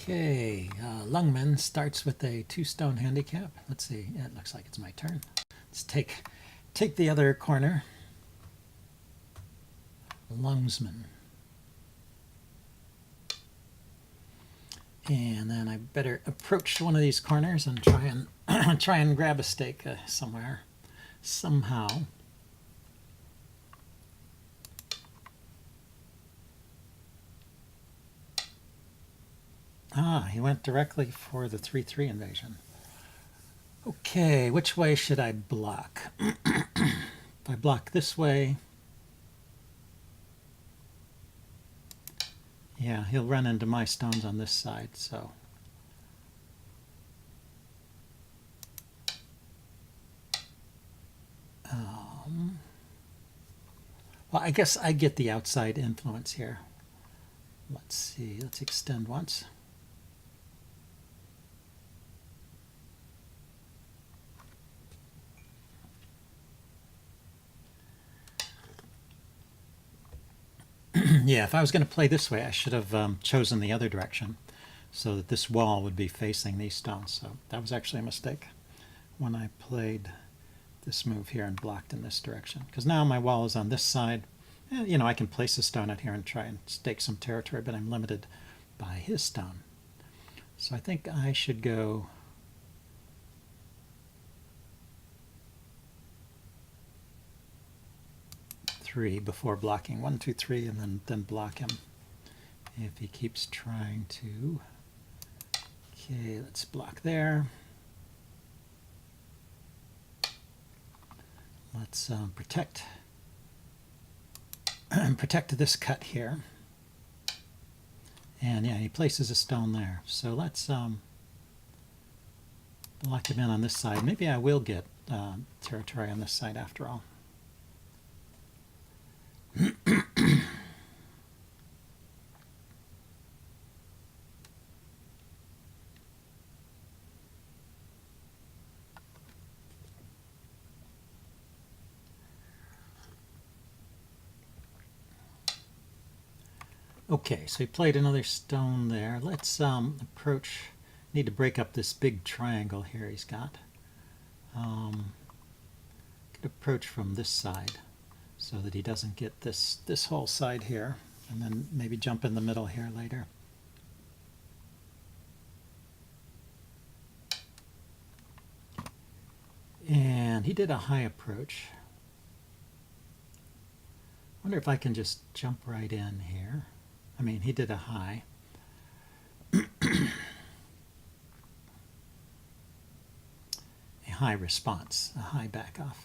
Okay, Lungman starts with a 2-stone handicap. Let's see, it looks like it's my turn. Let's take the other corner. Lungsman. And then I better approach one of these corners and try and grab a stake somewhere, somehow. Ah, he went directly for the 3-3 invasion. Okay, which way should I block? If I block this way, yeah, he'll run into my stones on this side, so. Well, I guess I get the outside influence here. Let's see, let's extend once. Yeah, if I was going to play this way, I should have chosen the other direction so that this wall would be facing these stones. So that was actually a mistake when I played this move here and blocked in this direction. Because now my wall is on this side. You know, I can place a stone out here and try and stake some territory, but I'm limited by his stone. So I think I should go before blocking. 1, 2, 3, and then block him if he keeps trying to. Okay, let's block there. Let's protect this cut here. And yeah, he places a stone there. So let's block him in on this side. Maybe I will get territory on this side after all. Okay, so he played another stone there. Let's approach. Need to break up this big triangle here he's got. Could approach from this side so that he doesn't get this whole side here, and then maybe jump in the middle here later. And he did a high approach. Wonder if I can just jump right in here. I mean, he did a high. A high response, a high back off.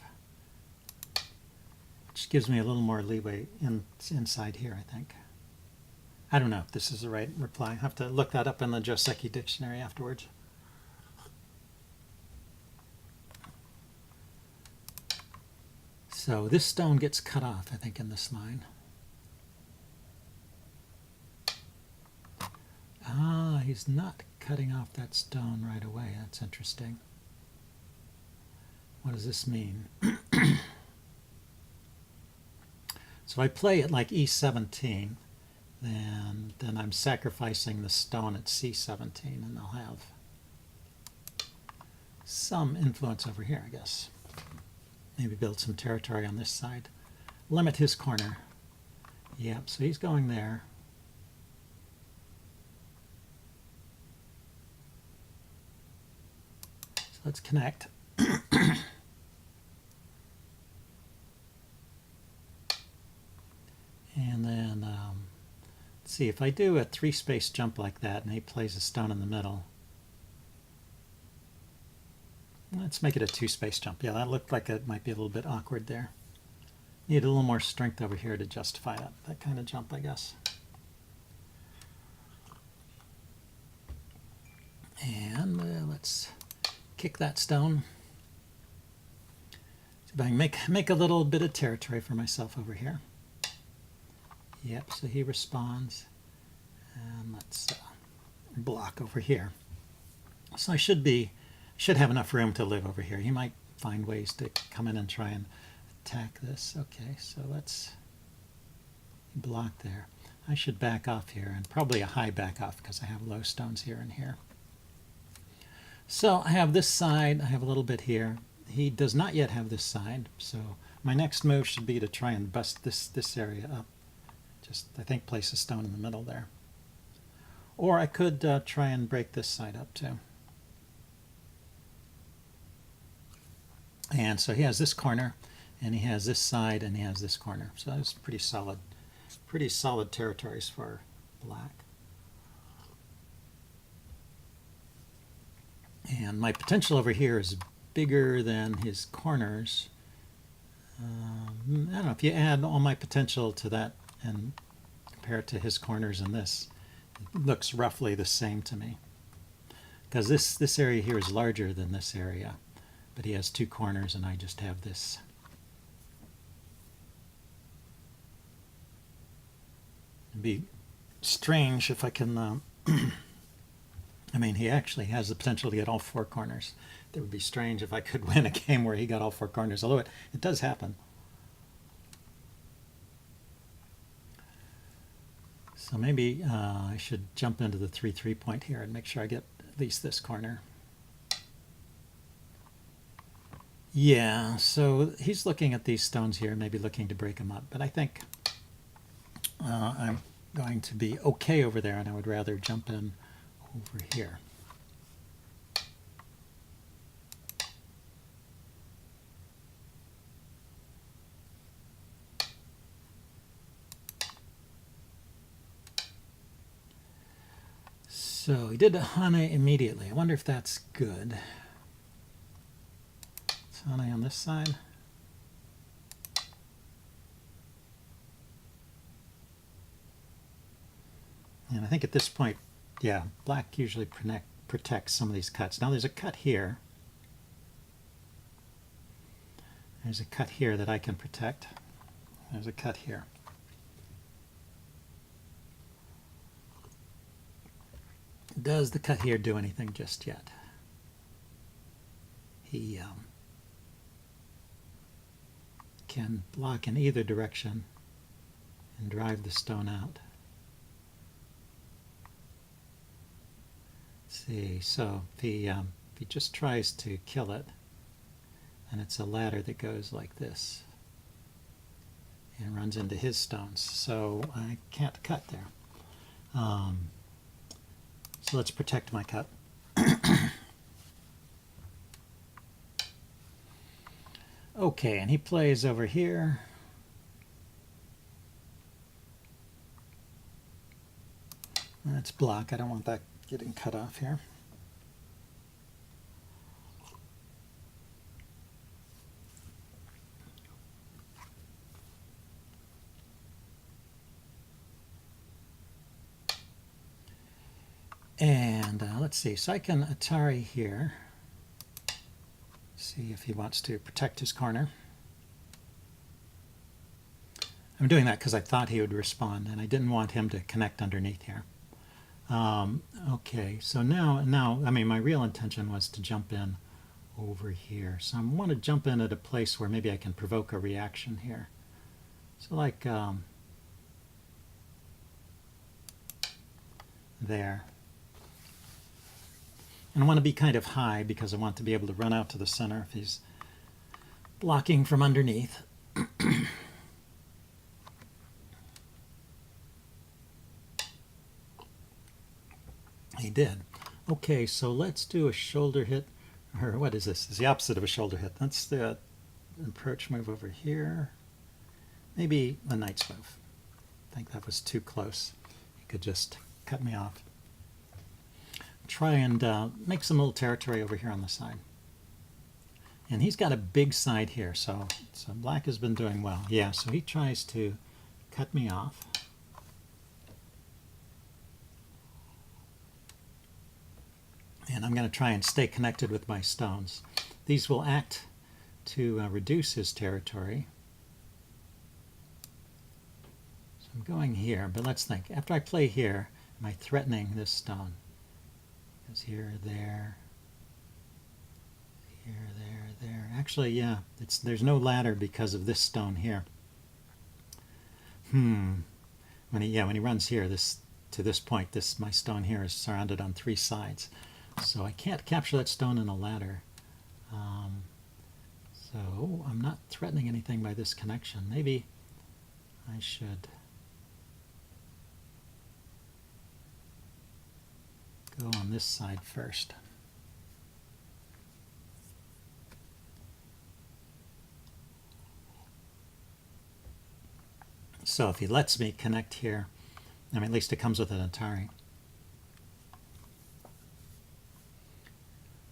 Which gives me a little more leeway inside here, I think. I don't know if this is the right reply. I have to look that up in the Joseki dictionary afterwards. So this stone gets cut off, I think, in this line. Ah, he's not cutting off that stone right away. That's interesting. What does this mean? So I play it like E17, then I'm sacrificing the stone at C17, and I'll have some influence over here, I guess. Maybe build some territory on this side. Limit his corner. Yep, so he's going there. So let's connect. And then, let's see, if I do a 3-space jump like that and he plays a stone in the middle, let's make it a 2-space jump. Yeah, that looked like it might be a little bit awkward there. Need a little more strength over here to justify that kind of jump, I guess. And let's kick that stone. See if I can make a little bit of territory for myself over here. Yep, so he responds. And let's block over here. So I should have enough room to live over here. He might find ways to come in and try and attack this. Okay, so let's block there. I should back off here, and probably a high back off because I have low stones here and here. So I have this side, I have a little bit here. He does not yet have this side, so my next move should be to try and bust this area up. Just, I think, place a stone in the middle there. Or I could try and break this side up too. And so he has this corner, and he has this side, and he has this corner. So that's pretty solid territories for black. And my potential over here is bigger than his corners. I don't know, if you add all my potential to that and compare it to his corners and this, it looks roughly the same to me. Because this area here is larger than this area, but he has two corners and I just have this. It'd be strange if I can, I mean, he actually has the potential to get all four corners. It would be strange if I could win a game where he got all four corners, although it does happen. So maybe I should jump into the 3-3 point here and make sure I get at least this corner. Yeah, so he's looking at these stones here, maybe looking to break them up, but I think I'm going to be okay over there, and I would rather jump in over here. So he did a Hane immediately. I wonder if that's good. It's Hane on this side. And I think at this point, yeah, black usually protects some of these cuts. Now there's a cut here. There's a cut here that I can protect. There's a cut here. Does the cut here do anything just yet? He can block in either direction and drive the stone out. Let's see, so if he just tries to kill it, and it's a ladder that goes like this and runs into his stones, so I can't cut there. So let's protect my cut. Okay, and he plays over here. Let's block. I don't want that getting cut off here. And let's see, so I can Atari here. See if he wants to protect his corner. I'm doing that because I thought he would respond, and I didn't want him to connect underneath here. Okay, so now, I mean, my real intention was to jump in over here. So I want to jump in at a place where maybe I can provoke a reaction here. So like there. And I want to be kind of high because I want to be able to run out to the center if he's blocking from underneath. He did. Okay, so let's do a shoulder hit. Or what is this? It's the opposite of a shoulder hit. Let's do an approach move over here. Maybe a knight's move. I think that was too close. He could just cut me off. Try and make some little territory over here on the side. And he's got a big side here, so black has been doing well. Yeah, so he tries to cut me off. And I'm going to try and stay connected with my stones. These will act to reduce his territory. So I'm going here, but let's think. After I play here, am I threatening this stone? Because here, there, there. Actually, yeah, there's no ladder because of this stone here. when he runs here, to this point, my stone here is surrounded on 3 sides. So I can't capture that stone in a ladder. So I'm not threatening anything by this connection. Maybe I should go on this side first. So if he lets me connect here, I mean, at least it comes with an Atari.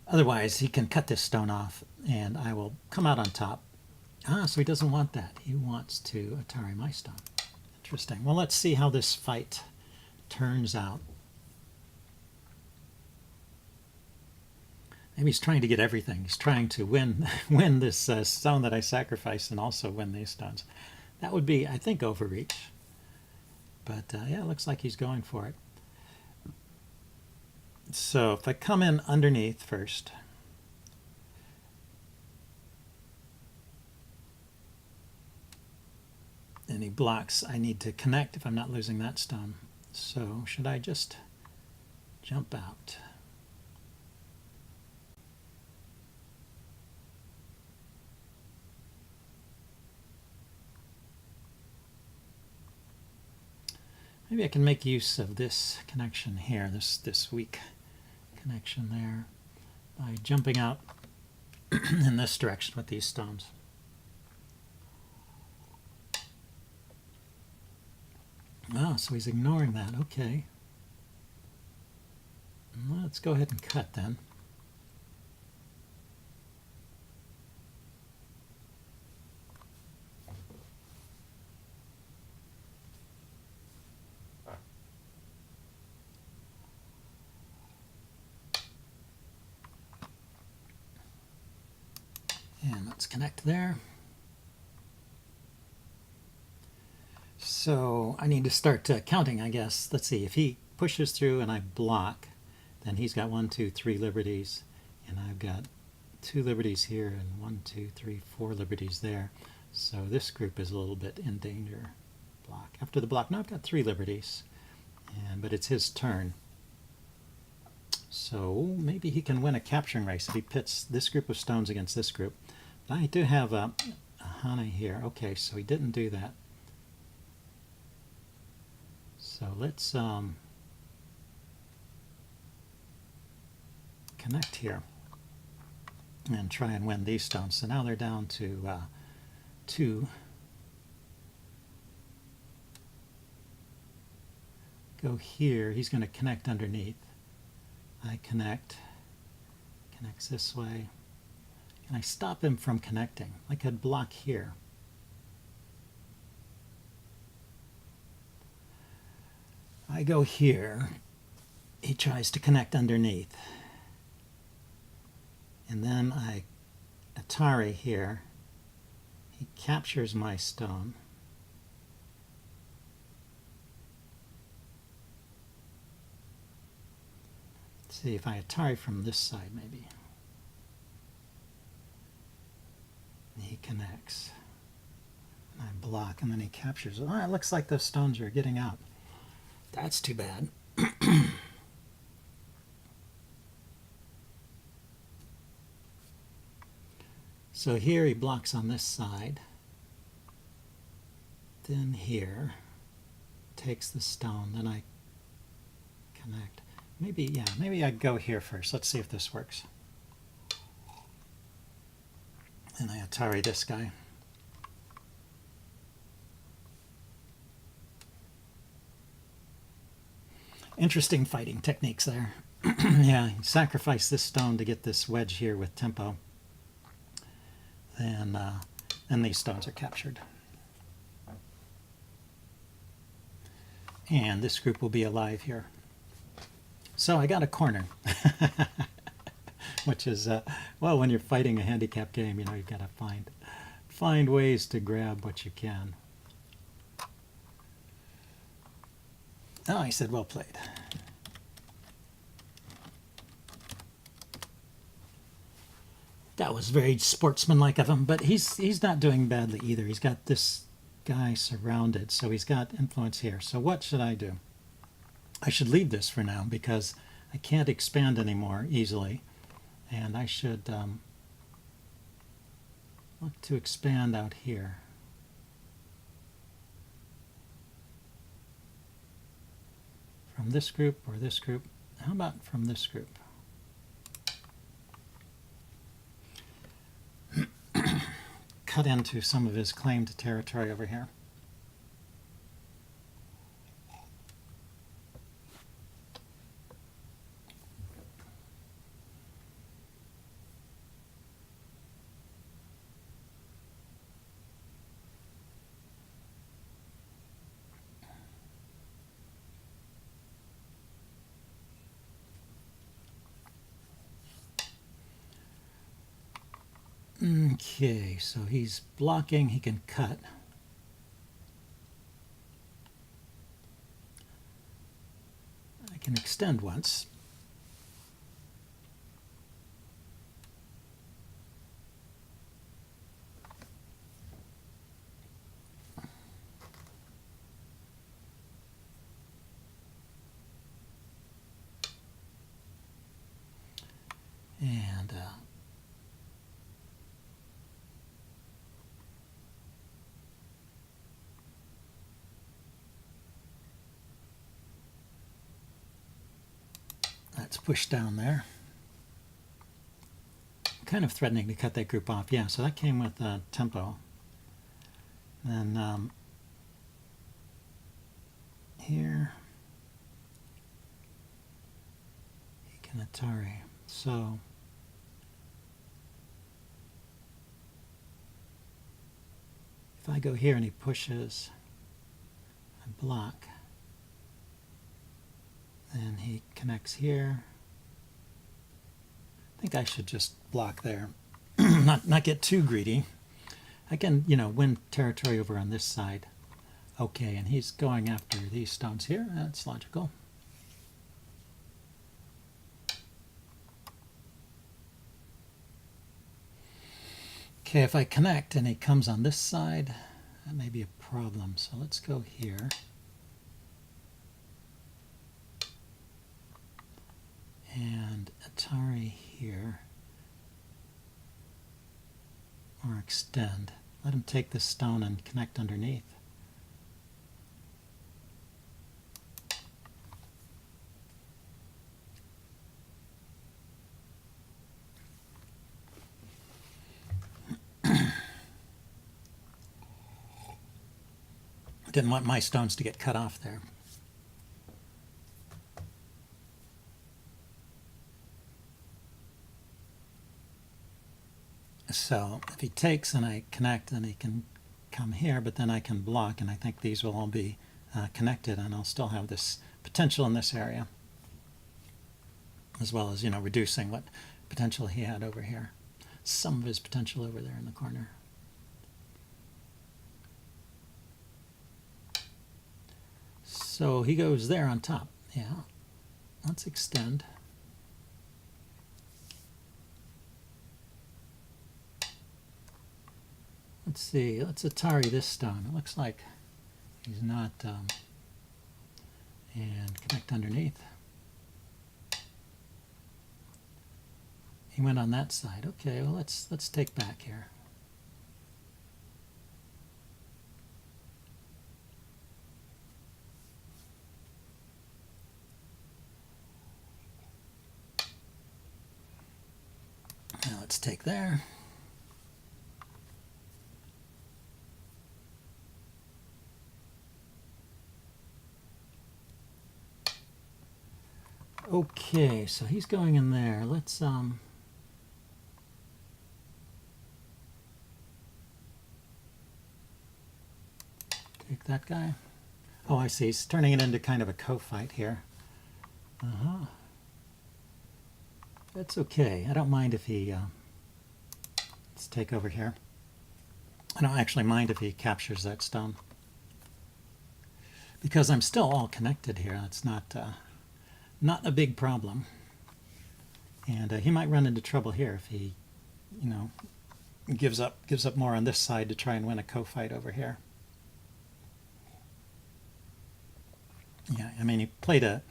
Otherwise, he can cut this stone off, and I will come out on top. Ah, so he doesn't want that. He wants to Atari my stone. Interesting. Well, let's see how this fight turns out. Maybe he's trying to get everything. He's trying to win this stone that I sacrificed and also win these stones. That would be, I think, overreach. But yeah, it looks like he's going for it. So if I come in underneath first, and he blocks, I need to connect if I'm not losing that stone. So should I just jump out? Maybe I can make use of this connection here, this weak connection there, by jumping out in this direction with these stones. Oh, so he's ignoring that. Okay. Let's go ahead and cut then. And let's connect there. So I need to start counting, I guess. Let's see, if he pushes through and I block, then he's got 1, 2, 3 liberties, and I've got 2 liberties here, and 1, 2, 3, 4 liberties there. So this group is a little bit in danger. Block. After the block, now I've got 3 liberties, but it's his turn. So maybe he can win a capturing race if he pits this group of stones against this group. But I do have a Hana here. Okay, so he didn't do that. So let's connect here and try and win these stones. So now they're down to 2. Go here. He's going to connect underneath. I connects this way. Can I stop him from connecting? I could block here. I go here. He tries to connect underneath. And then I Atari here. He captures my stone. Let's see if I Atari from this side maybe. And he connects. And I block, and then he captures it. Oh, it looks like those stones are getting out. That's too bad. So here he blocks on this side. Then here, takes the stone, then I connect. Maybe I go here first. Let's see if this works. And I Atari this guy. Interesting fighting techniques there. Yeah, sacrifice this stone to get this wedge here with tempo. Then these stones are captured. And this group will be alive here. So I got a corner. Which is, well, when you're fighting a handicap game, you've got to find ways to grab what you can. Oh, he said, well played. That was very sportsmanlike of him, but he's not doing badly either. He's got this guy surrounded, so he's got influence here. So what should I do? I should leave this for now because I can't expand anymore easily, and I should look to expand out here. From this group or this group. How about from this group? Cut into some of his claimed territory over here. Okay, so he's blocking, he can cut. I can extend once. And let's push down there. I'm kind of threatening to cut that group off. Yeah, so that came with tempo. Then here, Atari. So if I go here and he pushes, I block. Then he connects here. I think I should just block there. not get too greedy. I can, win territory over on this side. Okay, and he's going after these stones here. That's logical. Okay, if I connect and he comes on this side, that may be a problem. So let's go here. And Atari here. Or extend. Let him take this stone and connect underneath. Didn't want my stones to get cut off there. So if he takes and I connect, then he can come here, but then I can block, and I think these will all be connected, and I'll still have this potential in this area, as well as, reducing what potential he had over here. Some of his potential over there in the corner. So he goes there on top. Yeah. Let's extend. Let's see. Let's Atari this stone. It looks like he's not. And connect underneath. He went on that side. Okay. Well, let's take back here. Now let's take there. Okay, so he's going in there. Let's take that guy. Oh, I see. He's turning it into kind of a co-fight here. That's okay. I don't mind if he let's take over here. I don't actually mind if he captures that stone, because I'm still all connected here. That's not a big problem. And he might run into trouble here if he, gives up more on this side to try and win a co-fight over here. Yeah, I mean, he played a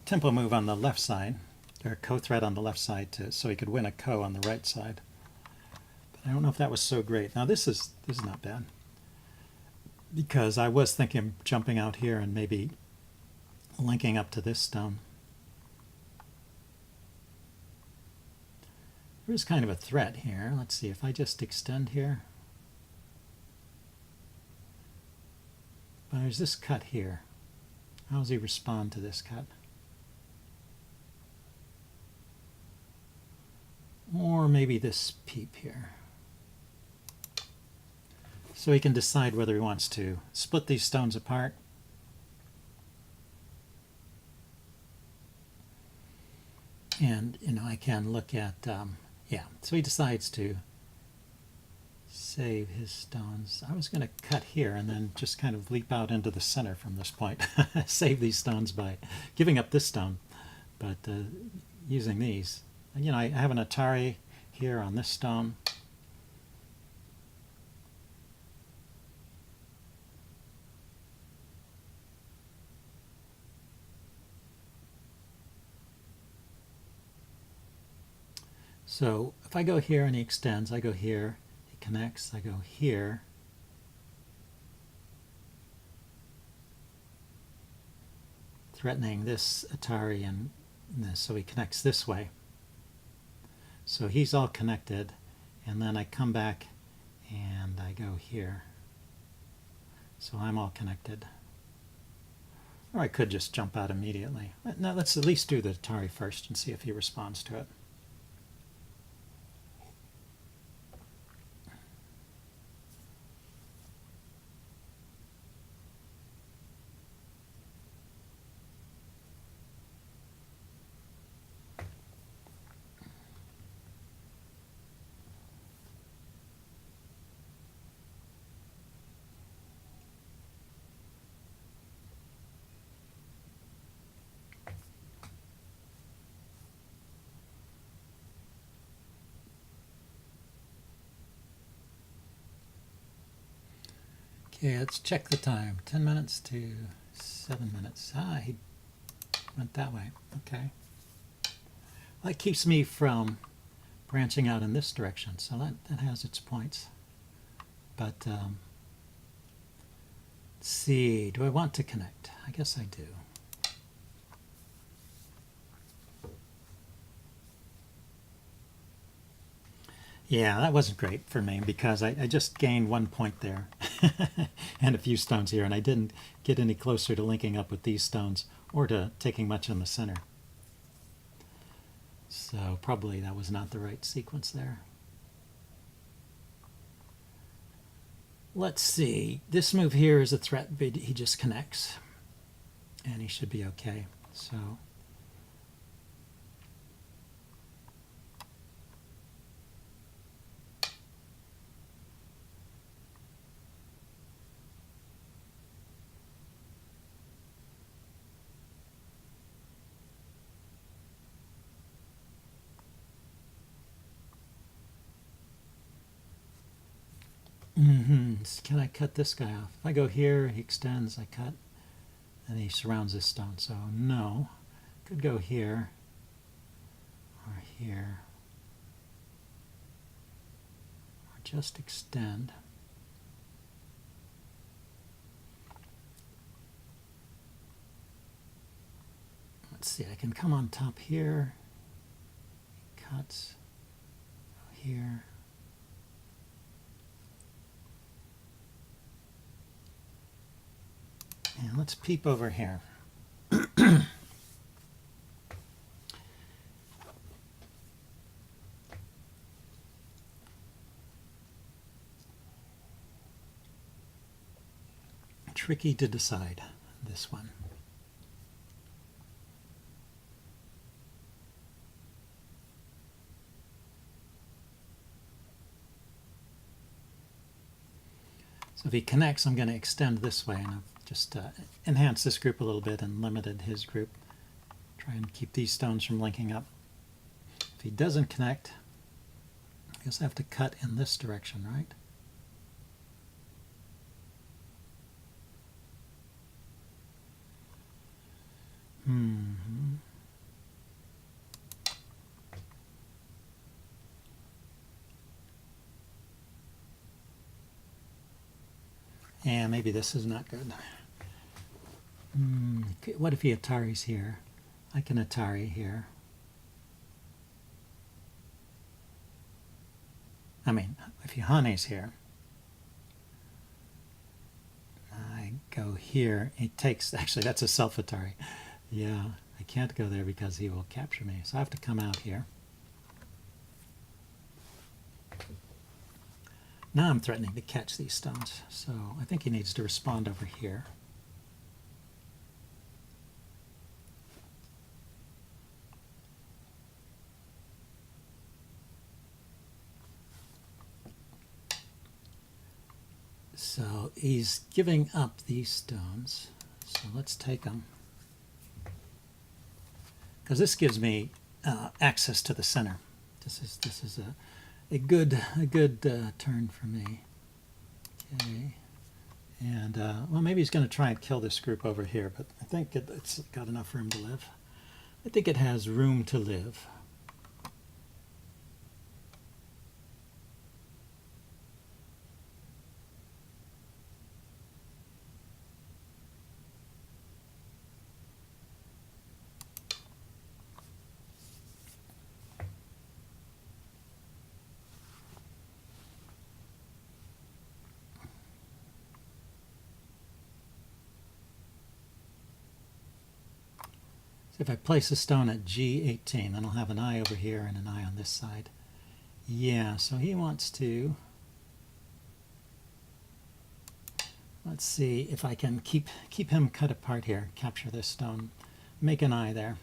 tempo move on the left side, or a ko threat on the left side, so he could win a ko on the right side. But I don't know if that was so great. Now this is not bad, because I was thinking of jumping out here and maybe linking up to this stone. There is kind of a threat here. Let's see if I just extend here. But there's this cut here. How does he respond to this cut? Or maybe this peep here. So he can decide whether he wants to split these stones apart, and I can look at yeah, so he decides to save his stones. I was going to cut here and then just kind of leap out into the center from this point. Save these stones by giving up this stone, but using these. I have an Atari here on this stone. So if I go here and he extends, I go here, he connects, I go here. Threatening this Atari and this, so he connects this way. So he's all connected, and then I come back and I go here. So I'm all connected. Or I could just jump out immediately. Now let's at least do the Atari first and see if he responds to it. Okay, let's check the time. 10 minutes to 7 minutes. Ah, he went that way. Okay. Well, that keeps me from branching out in this direction, so that has its points. But let's see, do I want to connect? I guess I do. Yeah, that wasn't great for me because I just gained 1 point there and a few stones here, and I didn't get any closer to linking up with these stones or to taking much in the center. So probably that was not the right sequence there. Let's see. This move here is a threat, but he just connects, and he should be okay. So can I cut this guy off? If I go here, he extends, I cut, and he surrounds this stone. So no, could go here or here, or just extend. Let's see, I can come on top here, he cuts, go here. And let's peep over here. Tricky to decide, this one. So if he connects, I'm going to extend this way, and I've just enhanced this group a little bit and limited his group. Try and keep these stones from linking up. If he doesn't connect, I guess I have to cut in this direction, right? Hmm. Yeah, maybe this is not good. What if he Atari's here? I can Atari here. I mean, if he Hane's here, I go here. He takes, actually, that's a self-Atari. Yeah, I can't go there because he will capture me. So I have to come out here. Now I'm threatening to catch these stones. So I think he needs to respond over here. So he's giving up these stones. So let's take them. Because this gives me access to the center. This is a good turn for me. Okay, and well, maybe he's going to try and kill this group over here, but I think it's got enough room to live. I think it has room to live. If I place a stone at G18, then I'll have an eye over here and an eye on this side. Yeah, so he wants to... Let's see if I can keep him cut apart here, capture this stone, make an eye there.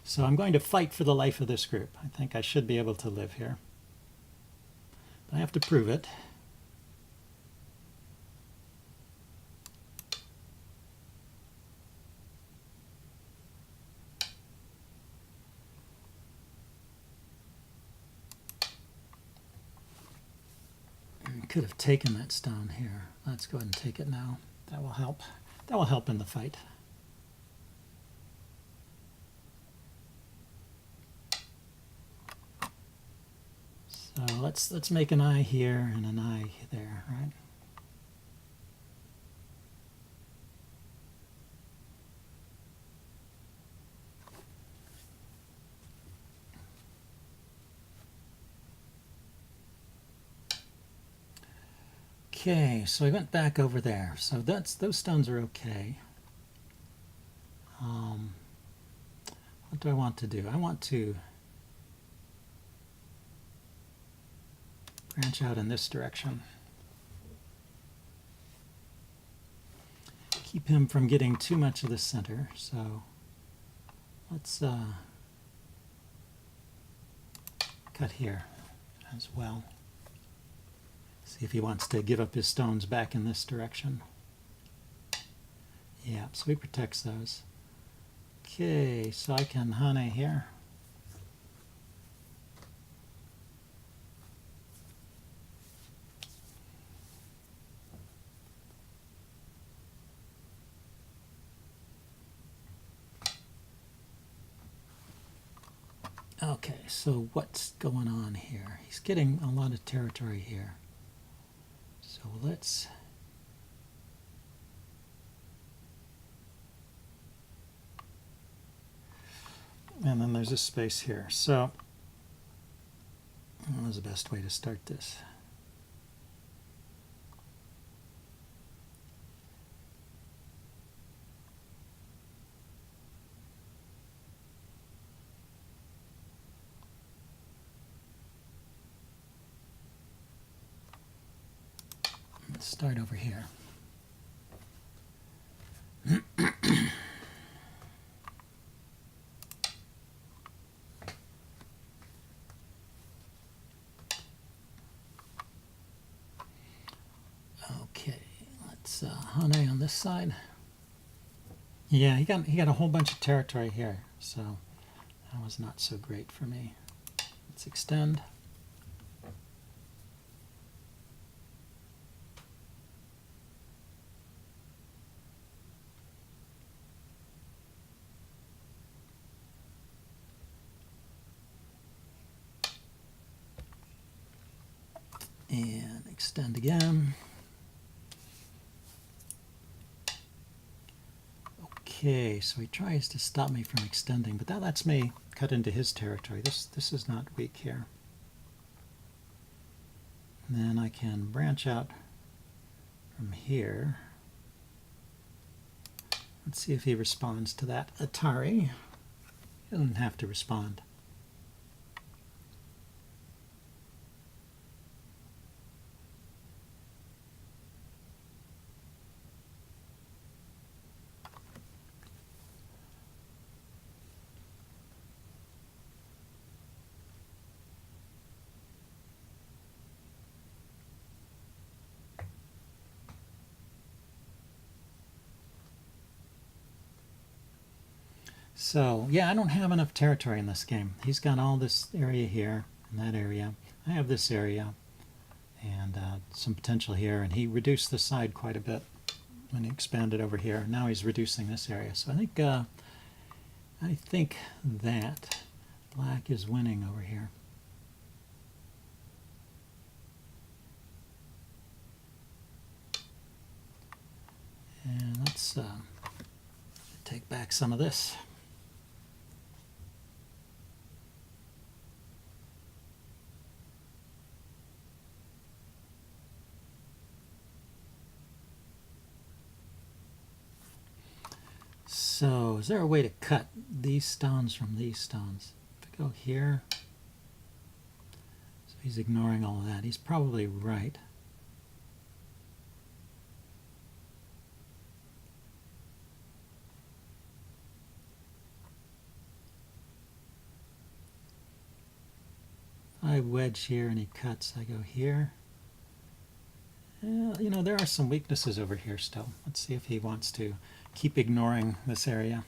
So I'm going to fight for the life of this group. I think I should be able to live here. But I have to prove it. Could have taken that stone here. Let's go ahead and take it now. That will help. That will help in the fight. So let's make an eye here and an eye there, right? Okay, so I went back over there. So those stones are okay. What do I want to do? I want to branch out in this direction. Keep him from getting too much of the center. So let's cut here as well. See if he wants to give up his stones back in this direction. Yeah, so he protects those. Okay, so I can Hane here. Okay, so what's going on here? He's getting a lot of territory here. So let's... And then there's a space here. So what was the best way to start this? Let's start over here. Okay, let's Hane on this side. Yeah, he got a whole bunch of territory here, so that was not so great for me. Let's extend. And extend again. Okay, so he tries to stop me from extending, but that lets me cut into his territory. This is not weak here. And then I can branch out from here. Let's see if he responds to that Atari. He doesn't have to respond. So, yeah, I don't have enough territory in this game. He's got all this area here and that area. I have this area and some potential here, and he reduced the side quite a bit when he expanded over here. Now he's reducing this area. So I think that black is winning over here. And let's take back some of this. So, is there a way to cut these stones from these stones? If I go here, so he's ignoring all of that. He's probably right. I wedge here and he cuts. I go here. You know, there are some weaknesses over here still. Let's see if he wants to keep ignoring this area.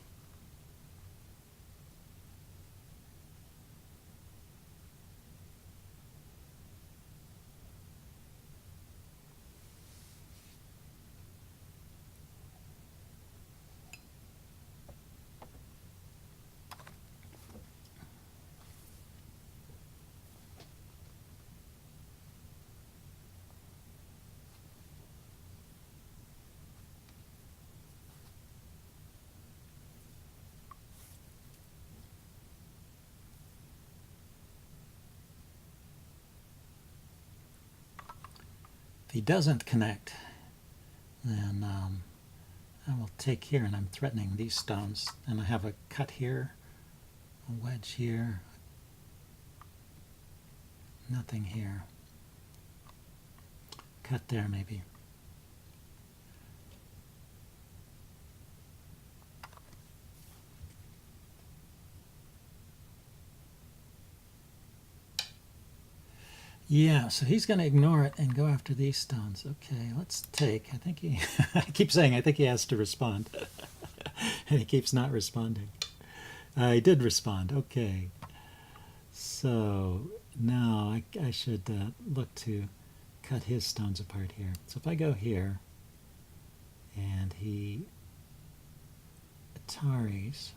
If he doesn't connect, then I will take here, and I'm threatening these stones. And I have a cut here, a wedge here, nothing here. Cut there maybe. Yeah, so he's going to ignore it and go after these stones. Okay, let's take, I think he, I keep saying I think he has to respond. And he keeps not responding. He did respond, okay. So now I should look to cut his stones apart here. So if I go here, and he Ataris,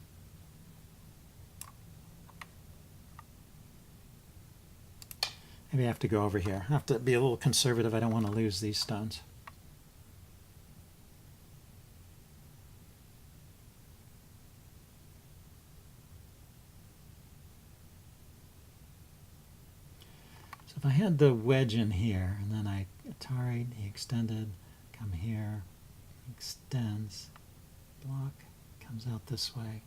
maybe I have to go over here. I have to be a little conservative. I don't want to lose these stones. So if I had the wedge in here, and then I Atari, he extended, come here, extends, block, comes out this way,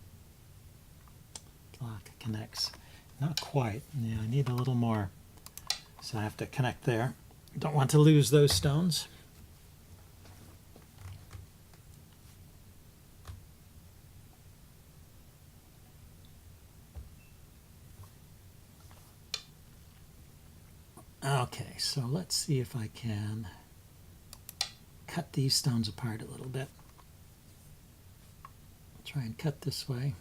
block, connects. Not quite. Yeah, I need a little more. So I have to connect there. Don't want to lose those stones. Okay, so let's see if I can cut these stones apart a little bit. Try and cut this way.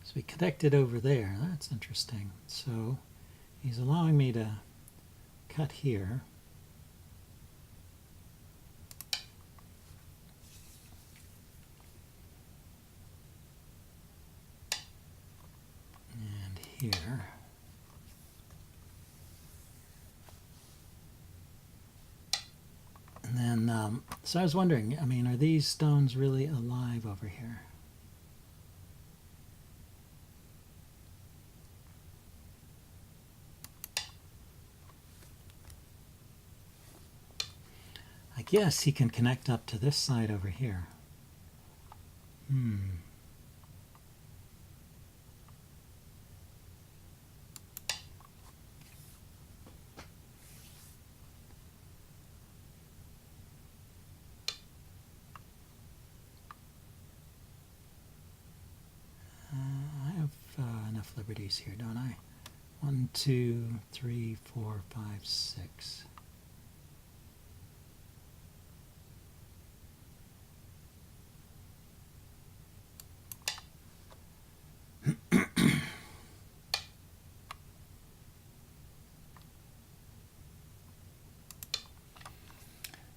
So we connected over there. That's interesting. So he's allowing me to cut here. And here. And then, so I was wondering, I mean, are these stones really alive over here? I guess he can connect up to this side over here. I have enough liberties here, don't I? 1, 2, 3, 4, 5, 6.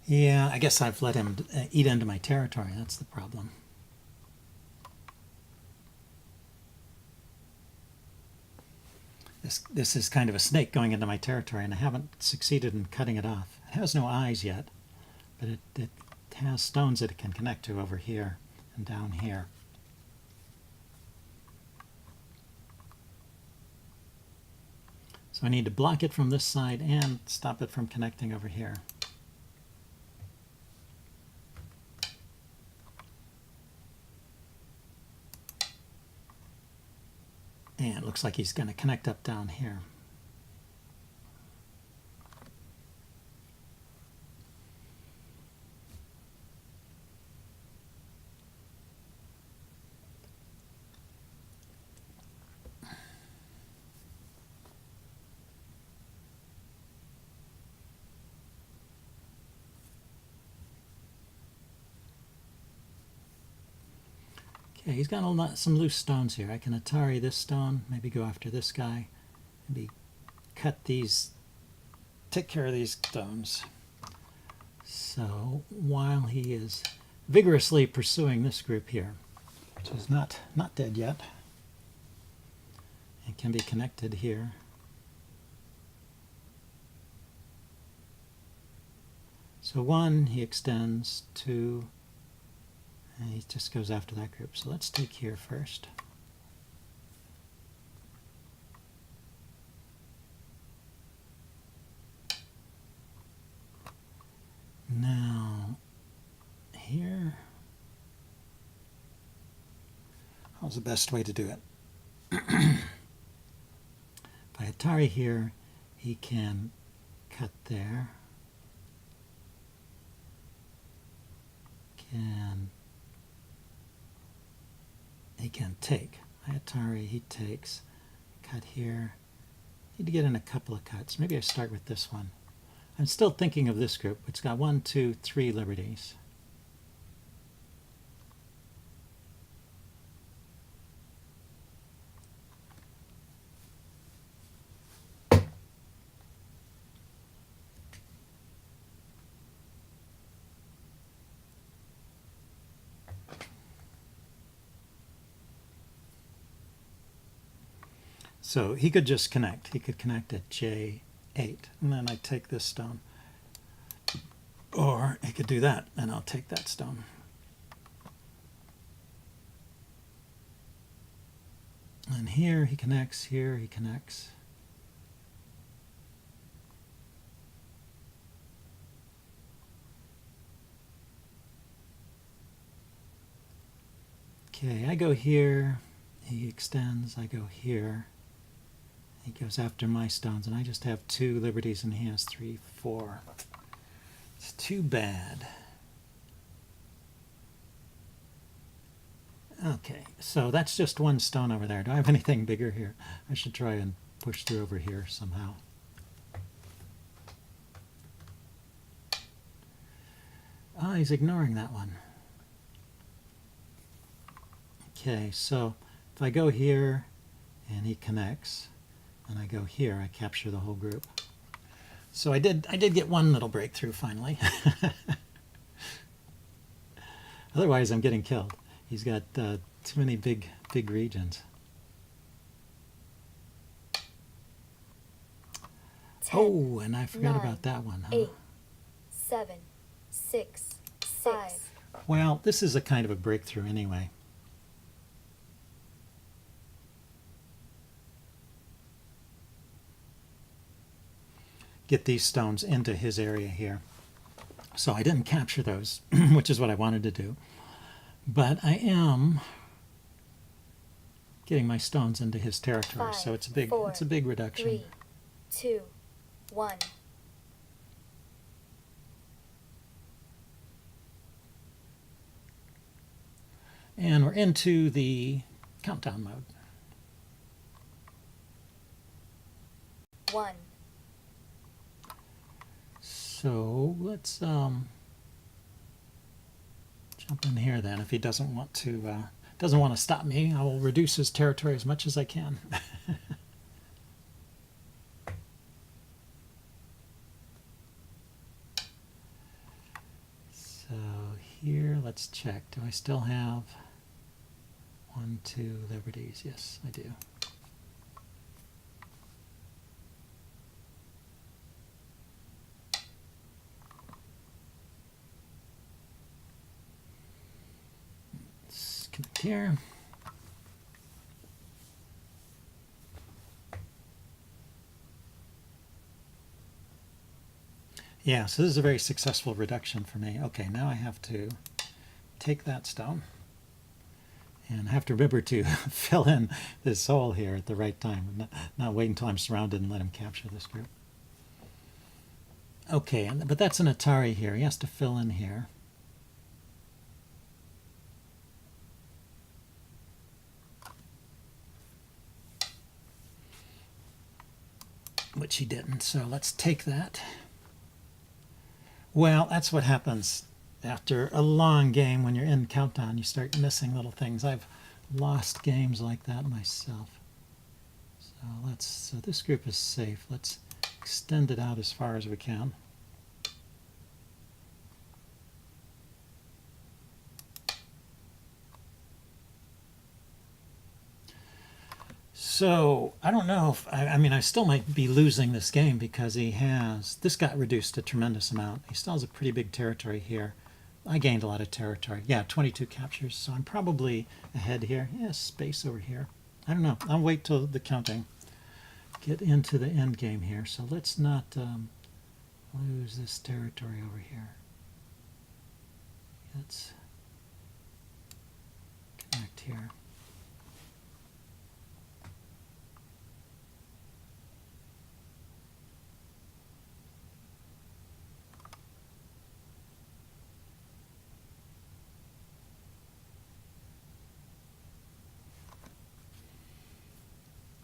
Yeah, I guess I've let him eat into my territory. That's the problem. This is kind of a snake going into my territory, and I haven't succeeded in cutting it off. It has no eyes yet, but it has stones that it can connect to over here and down here. So I need to block it from this side and stop it from connecting over here. And it looks like he's going to connect up down here. Okay, he's got some loose stones here. I can Atari this stone, maybe go after this guy, maybe cut these, take care of these stones. So while he is vigorously pursuing this group here, which is not dead yet, it can be connected here. So 1, he extends, 2, and he just goes after that group. So let's take here first. Now, here, how's the best way to do it? If I Atari here, he can cut there. He can take. I Atari, he takes. Cut here. Need to get in a couple of cuts. Maybe I start with this one. I'm still thinking of this group. It's got 1, 2, 3 liberties. So he could just connect. He could connect at J8, and then I take this stone. Or he could do that, and I'll take that stone. And here he connects, here he connects. Okay, I go here, he extends, I go here. He goes after my stones, and I just have 2 liberties, and he has 3, 4. It's too bad. Okay, so that's just 1 stone over there. Do I have anything bigger here? I should try and push through over here somehow. Oh, he's ignoring that one. Okay, so if I go here, and he connects, and I go here, I capture the whole group. So I did get 1 little breakthrough finally. Otherwise I'm getting killed. He's got too many big regions. 10, oh, and I forgot 9, about that one, huh? 8, 7, 6, 5. Well, this is a kind of a breakthrough anyway. Get these stones into his area here. So I didn't capture those, which is what I wanted to do. But I am getting my stones into his territory, 5, so it's a 4, big reduction. 3, 2, 1. And we're into the countdown mode. 1. So let's jump in here then. If he doesn't want to stop me, I will reduce his territory as much as I can. So here, let's check. Do I still have 1, 2 liberties? Yes, I do. Let's connect here. Yeah, so this is a very successful reduction for me. Okay, now I have to take that stone and I have to remember to fill in this hole here at the right time, not wait until I'm surrounded and let him capture this group. Okay, but that's an Atari here. He has to fill in here. Which he didn't, so let's take that. Well, that's what happens after a long game. When you're in countdown, you start missing little things. I've lost games like that myself. So this group is safe. Let's extend it out as far as we can. So I don't know if I mean I still might be losing this game because this got reduced a tremendous amount. He still has a pretty big territory here. I gained a lot of territory. Yeah, 22 captures, so I'm probably ahead here. Yeah, space over here. I don't know. I'll wait till the counting. Get into the end game here. So let's not lose this territory over here. Let's connect here.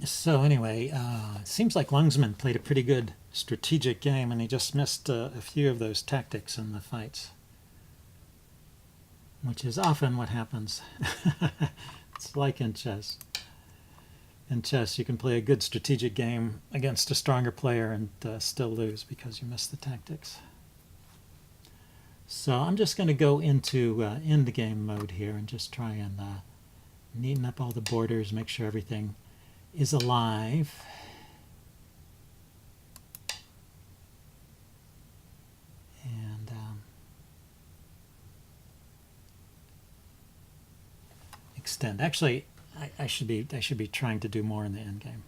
So anyway, it seems like Lungsman played a pretty good strategic game, and he just missed a few of those tactics in the fights, which is often what happens. It's like in chess. In chess, you can play a good strategic game against a stronger player and still lose because you missed the tactics. So I'm just going to go into end game mode here and just try and neaten up all the borders, make sure everything is alive. And extend. Actually, I should be trying to do more in the end game.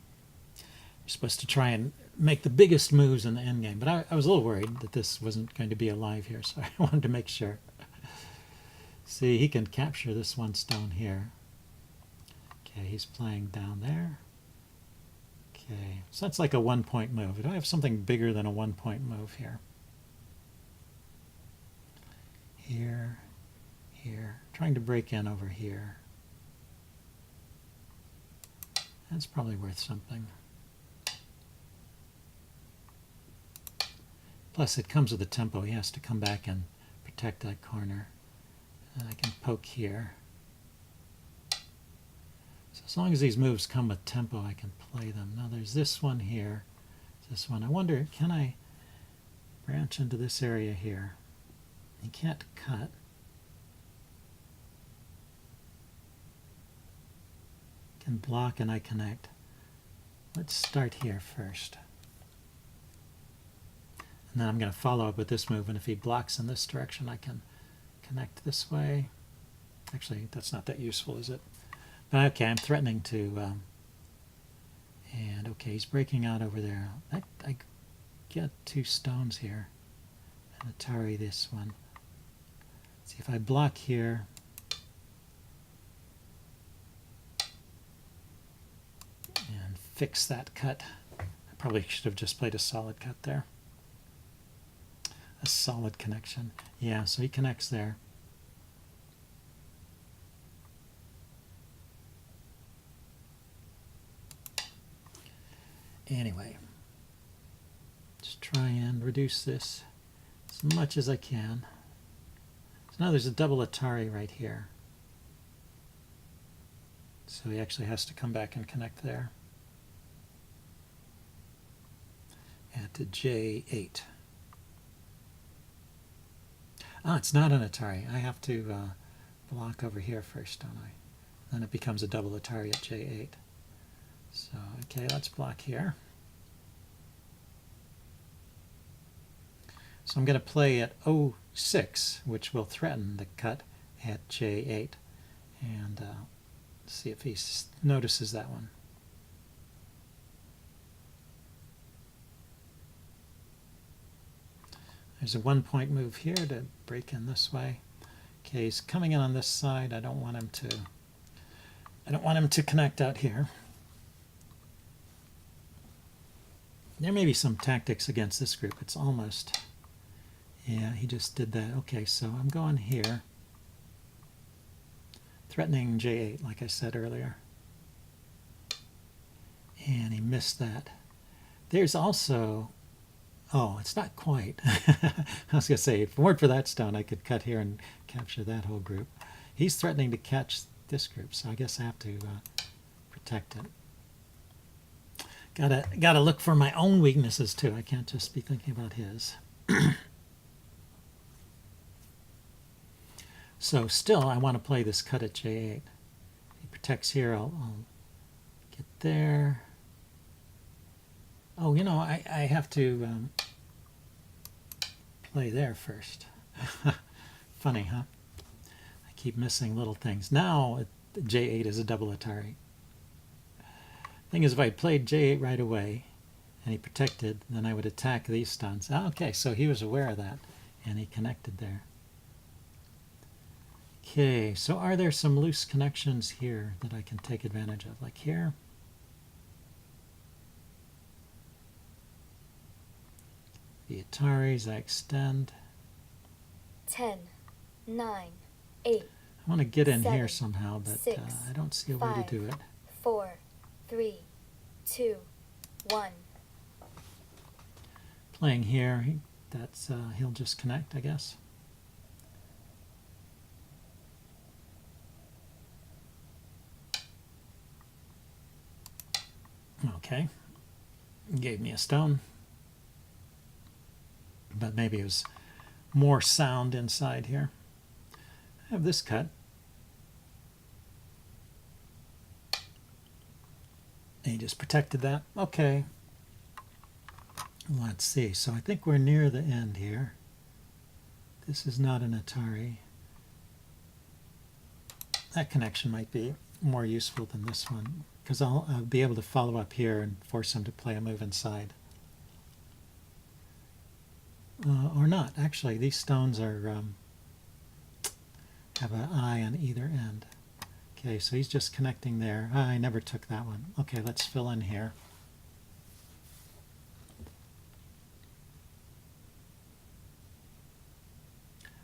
You're supposed to try and make the biggest moves in the end game, but I was a little worried that this wasn't going to be alive here, so I wanted to make sure. See, he can capture this one stone here. Okay, he's playing down there. Okay, so that's like a 1-point move. Do I have something bigger than a 1-point move here? Here, here. Trying to break in over here. That's probably worth something. Plus it comes with a tempo. He has to come back and protect that corner. And I can poke here. So as long as these moves come with tempo, I can play them. Now there's this one here. This one. I wonder, can I branch into this area here? You can't cut. Can block and I connect. Let's start here first. And then I'm going to follow up with this move, and if he blocks in this direction, I can connect this way. Actually, that's not that useful, is it? But okay, I'm threatening to, and okay, he's breaking out over there. I get 2 stones here, and Atari this one. Let's see if I block here. And fix that cut. I probably should have just played a solid cut there. A solid connection. Yeah, so he connects there. Anyway, just try and reduce this as much as I can. So now there's a double Atari right here. So he actually has to come back and connect there. At J8. Ah, it's not an Atari. I have to block over here first, don't I? Then it becomes a double Atari at J8. So, okay, let's block here. So I'm going to play at 06, which will threaten the cut at J8. And see if he notices that one. There's a 1-point move here to break in this way. Okay, he's coming in on this side. I don't want him to connect out here. There may be some tactics against this group. It's almost, yeah, he just did that. Okay, so I'm going here. Threatening J8, like I said earlier. And he missed that. There's also, oh, it's not quite. I was going to say, if it weren't for that stone, I could cut here and capture that whole group. He's threatening to catch this group, so I guess I have to protect it. Gotta look for my own weaknesses too. I can't just be thinking about his. So still, I want to play this cut at J8. He protects here. I'll get there. Oh, you know, I have to play there first. Funny, huh? I keep missing little things. Now J8 is a double Atari. Thing is, if I played J8 right away and he protected, then I would attack these stones. Ah, okay, so he was aware of that and he connected there. Okay, so are there some loose connections here that I can take advantage of? Like here? The Ataris I extend. 10, 9, 8. I want to get in 7, here somehow, but 6, I don't see a way to 5, do it. 4, 3, 2, 1. Playing here, he'll just connect, I guess. Okay, gave me a stone, but maybe it was more sound inside here. I have this cut. He just protected that. Okay. Let's see. So I think we're near the end here. This is not an Atari. That connection might be more useful than this one, because I'll be able to follow up here and force him to play a move inside. Or not. Actually, these stones are have an eye on either end. Okay, so he's just connecting there. Ah, I never took that one. Okay, let's fill in here.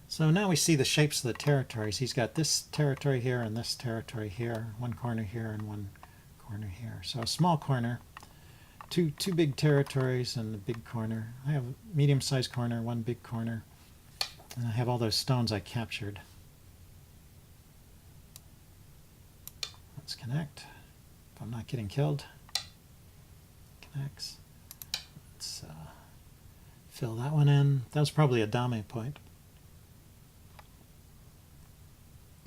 So now we see the shapes of the territories. He's got this territory here and this territory here, one corner here and one corner here. So a small corner, two big territories and a big corner. I have a medium-sized corner, one big corner, and I have all those stones I captured. Let's connect. If I'm not getting killed, connects. Let's fill that one in. That was probably a dame point.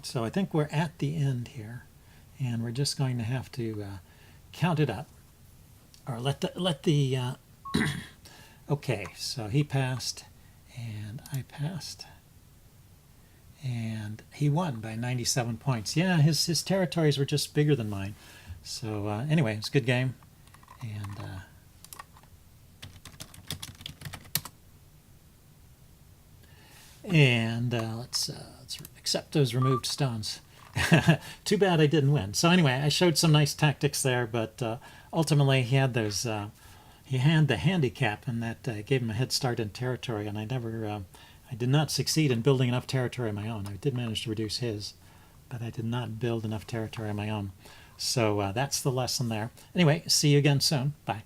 So I think we're at the end here, and we're just going to have to count it up, or let the Okay, so he passed, and I passed, and he won by 97 points. Yeah, his territories were just bigger than mine. So anyway, it's a good game, and let's accept those removed stones. Too bad I didn't win. So anyway, I showed some nice tactics there, but ultimately he had those. He had the handicap, and that gave him a head start in territory. And I did not succeed in building enough territory of my own. I did manage to reduce his, but I did not build enough territory of my own. So that's the lesson there. Anyway, see you again soon. Bye.